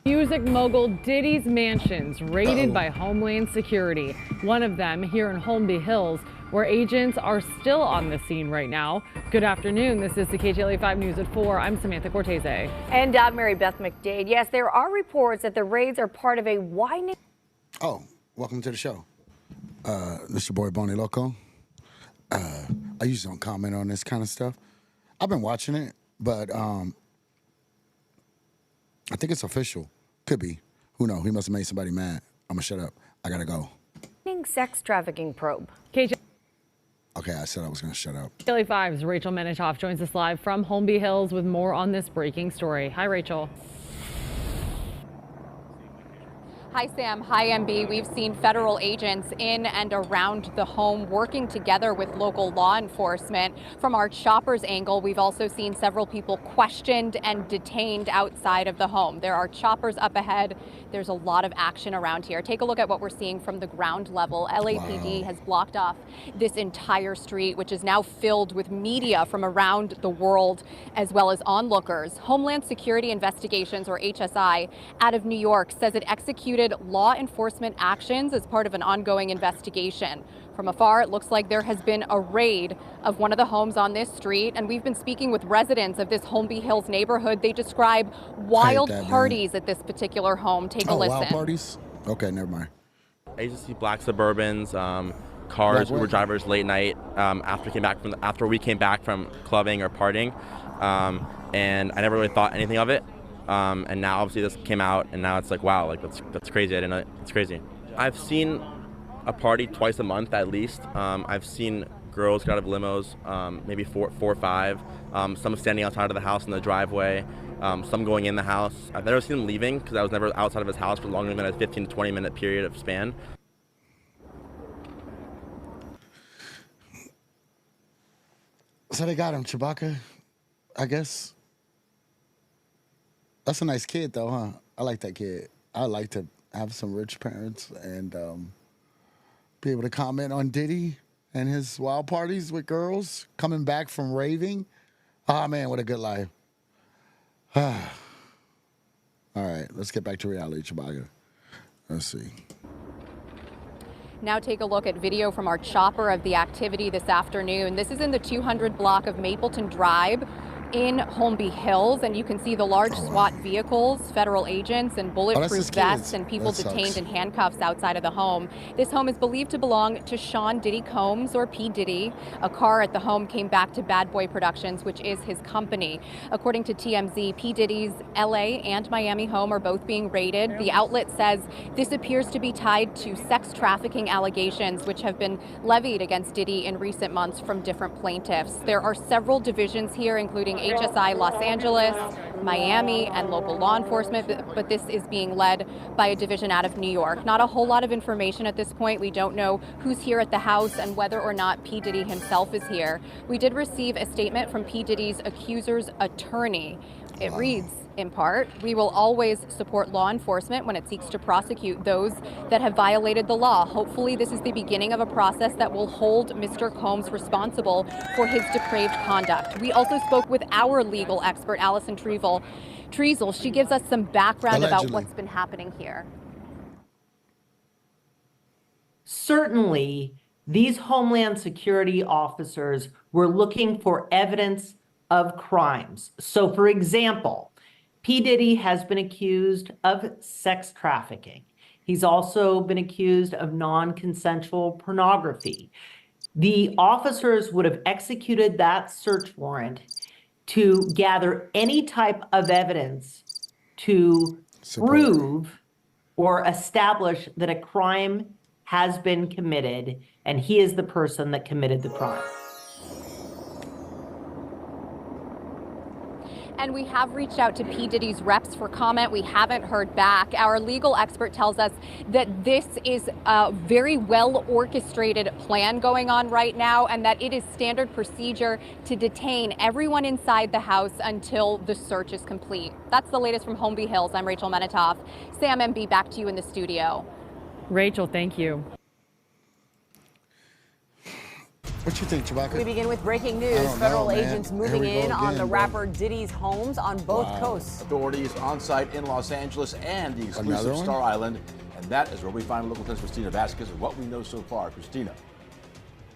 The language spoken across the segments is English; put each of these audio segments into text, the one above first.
Music mogul Diddy's mansions raided by Homeland Security. One of them here in Holmby Hills, where agents are still on the scene right now. Good afternoon. This is the KTLA 5 News at 4. I'm Samantha Cortese. And I'm Mary Beth McDade. Yes, there are reports that the raids are part of a widening. Oh, welcome to the show. This your boy Bonnie Loco. I usually don't comment on this kind of stuff. I've been watching it, but I think it's official. Could be. Who knows? He must have made somebody mad. I'm gonna shut up. I gotta go. Sex trafficking probe. KTLA Okay, I said I was gonna shut up. 5's Rachel Menitoff joins us live from Holmby Hills with more on this breaking story. Hi, Rachel. Hi, Sam. Hi, MB. We've seen federal agents in and around the home working together with local law enforcement. From our shopper's angle, we've also seen several people questioned and detained outside of the home. There are choppers up ahead. There's a lot of action around here. Take a look at what we're seeing from the ground level. LAPD has blocked off this entire street, which is now filled with media from around the world, as well as onlookers. Homeland Security Investigations, or HSI, out of New York, says it executed law enforcement actions as part of an ongoing investigation. From afar, it looks like there has been a raid of one of the homes on this street, and we've been speaking with residents of this Holmby Hills neighborhood. They describe wild parties at this particular home. Take a listen. Wild parties? Okay, never mind. I used to see black Suburbans, cars, Uber drivers late night after we came back from clubbing or partying, and I never really thought anything of it. And now obviously this came out, and now it's like, wow, like that's crazy. I didn't know. It's crazy. I've seen a party twice a month at least. I've seen girls get out of limos, maybe four or five. Some standing outside of the house in the driveway. Some going in the house. I've never seen them leaving because I was never outside of his house for longer than a 15 to 20 minute period of span. So they got him, Chewbacca, I guess. That's a nice kid, though, huh? I like that kid. I like to have some rich parents and be able to comment on Diddy and his wild parties with girls coming back from raving. Ah, man, what a good life. All right, let's get back to reality, Chewbacca. Let's see. Now take a look at video from our chopper of the activity this afternoon. This is in the 200 block of Mapleton Drive in Holmby Hills, and you can see the large SWAT vehicles, federal agents, and bulletproof vests, and people detained in handcuffs outside of the home. This home is believed to belong to Sean Diddy Combs, or P. Diddy. A car at the home came back to Bad Boy Productions, which is his company. According to TMZ, P. Diddy's LA and Miami home are both being raided. The outlet says this appears to be tied to sex trafficking allegations, which have been levied against Diddy in recent months from different plaintiffs. There are several divisions here, including HSI Los Angeles, Miami, and local law enforcement, but this is being led by a division out of New York. Not a whole lot of information at this point. We don't know who's here at the house and whether or not P. Diddy himself is here. We did receive a statement from P. Diddy's accuser's attorney. It reads, in part, "We will always support law enforcement when it seeks to prosecute those that have violated the law. Hopefully, this is the beginning of a process that will hold Mr. Combs responsible for his depraved conduct." We also spoke with our legal expert, Allison Treazel. She gives us some background about what's been happening here. Certainly, these Homeland Security officers were looking for evidence of crimes. So, for example, P. Diddy has been accused of sex trafficking. He's also been accused of non-consensual pornography. The officers would have executed that search warrant to gather any type of evidence to prove or establish that a crime has been committed and he is the person that committed the crime. And we have reached out to P. Diddy's reps for comment. We haven't heard back. Our legal expert tells us that this is a very well orchestrated plan going on right now, and that it is standard procedure to detain everyone inside the house until the search is complete. That's the latest from Holmby Hills. I'm Rachel Menitoff. Sam, MB, back to you in the studio. Rachel, thank you. What you think, Chewbacca? We begin with breaking I news. don't know, Federal man. agents Here moving we go in on again, the bro. rapper Diddy's homes on both coasts. Authorities on site in Los Angeles and the Another exclusive one? Star Island. And that is where we find local 10's Christina Vasquez and what we know so far. Christina.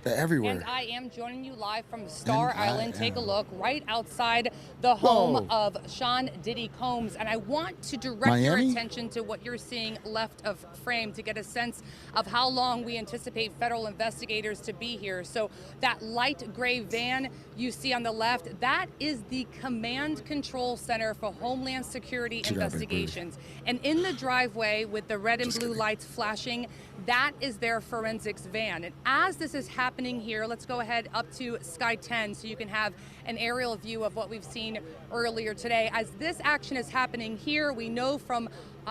They're everywhere. And I am joining you live from Star And I Island. Take a am. look right outside the home Whoa. of Sean Diddy Combs. And I want to direct Miami? your attention to what you're seeing left of frame to get a sense of how long we anticipate federal investigators to be here. So that light gray van you see on the left, that is the Command Control Center for Homeland Security Investigations. And in the driveway with the red and blue lights flashing, that is their forensics van. And as this is happening here, let's go ahead up to Sky 10 so you can have an aerial view of what we've seen earlier today. As this action is happening here, we know from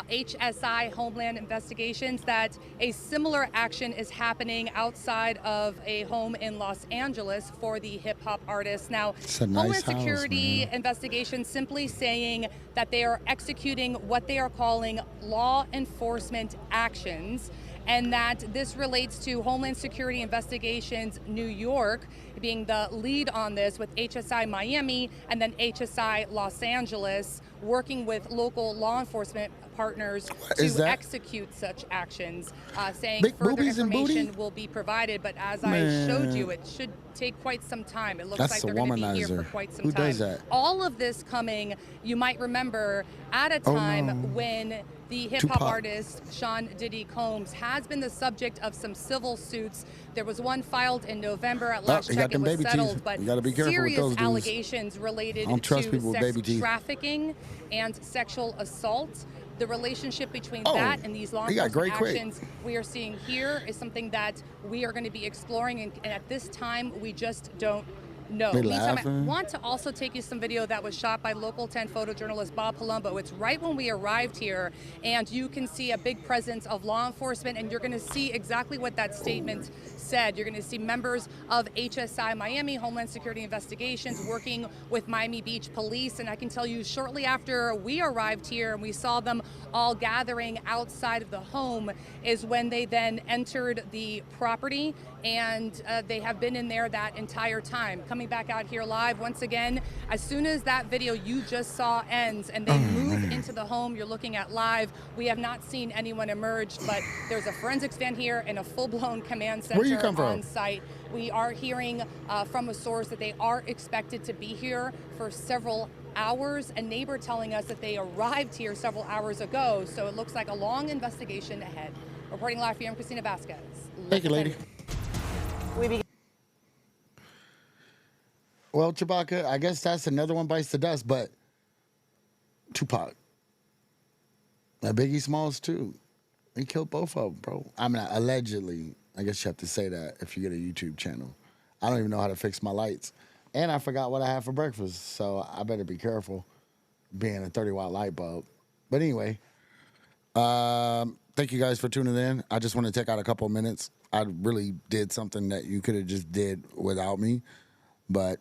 HSI Homeland Investigations that a similar action is happening outside of a home in Los Angeles for the hip hop artist. Now, It's a nice Homeland house, Security man. Investigations simply saying that they are executing what they are calling law enforcement actions, and that this relates to Homeland Security Investigations New York being the lead on this, with HSI Miami and then HSI Los Angeles working with local law enforcement partners is to that? execute such actions, saying Big further boobies and booty? information will be provided. But as Man. I showed you, it should take quite some time. It looks That's like a they're going to be here womanizer. for quite some Who time. does that? All of this coming, you might remember, at a Oh, time no. when the hip hop Tupac. artist Sean Diddy Combs has been the subject of some civil suits. There was one filed in November. At last he got check, it them was baby teeth. settled, but You gotta be careful with serious those dudes. allegations related I don't trust to people with sex baby teeth. trafficking and sexual assault. The relationship between Oh, that and these law he got enforcement great quick. actions we are seeing here is something that we are going to be exploring, and at this time, we just don't know. They Meantime, I laughing. want to also take you some video that was shot by local 10 photojournalist Bob Palumbo. It's right when we arrived here, and you can see a big presence of law enforcement, and you're going to see exactly what that statement said. You're going to see members of HSI Miami, Homeland Security Investigations, working with Miami Beach Police, and I can tell you shortly after we arrived here and we saw them all gathering outside of the home is when they then entered the property, and they have been in there that entire time. Coming back out here live once again, as soon as that video you just saw ends and they move into the home you're looking at live, we have not seen anyone emerge, but there's a forensics van here and a full-blown command center Where you come from? on site. We are hearing from a source that they are expected to be here for several hours. A neighbor telling us that they arrived here several hours ago, so it looks like a long investigation ahead. Reporting live for you, I'm Christina Vasquez. Thank you, lady. We begin. Well, Chewbacca, I guess that's another one bites the dust, but Tupac. Biggie Smalls, too. He killed both of them, bro. I mean, allegedly. I guess you have to say that if you get a YouTube channel. I don't even know how to fix my lights. And I forgot what I had for breakfast, so I better be careful being a 30-watt light bulb. But anyway, thank you guys for tuning in. I just want to take out a couple of minutes. I really did something that you could have just did without me, but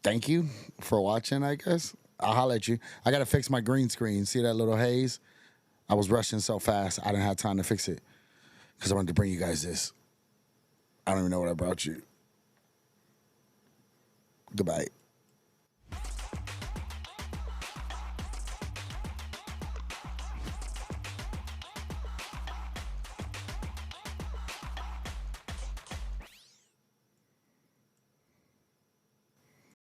thank you for watching, I guess. I'll holler at you. I got to fix my green screen. See that little haze? I was rushing so fast, I didn't have time to fix it because I wanted to bring you guys this. I don't even know what I brought you. Goodbye.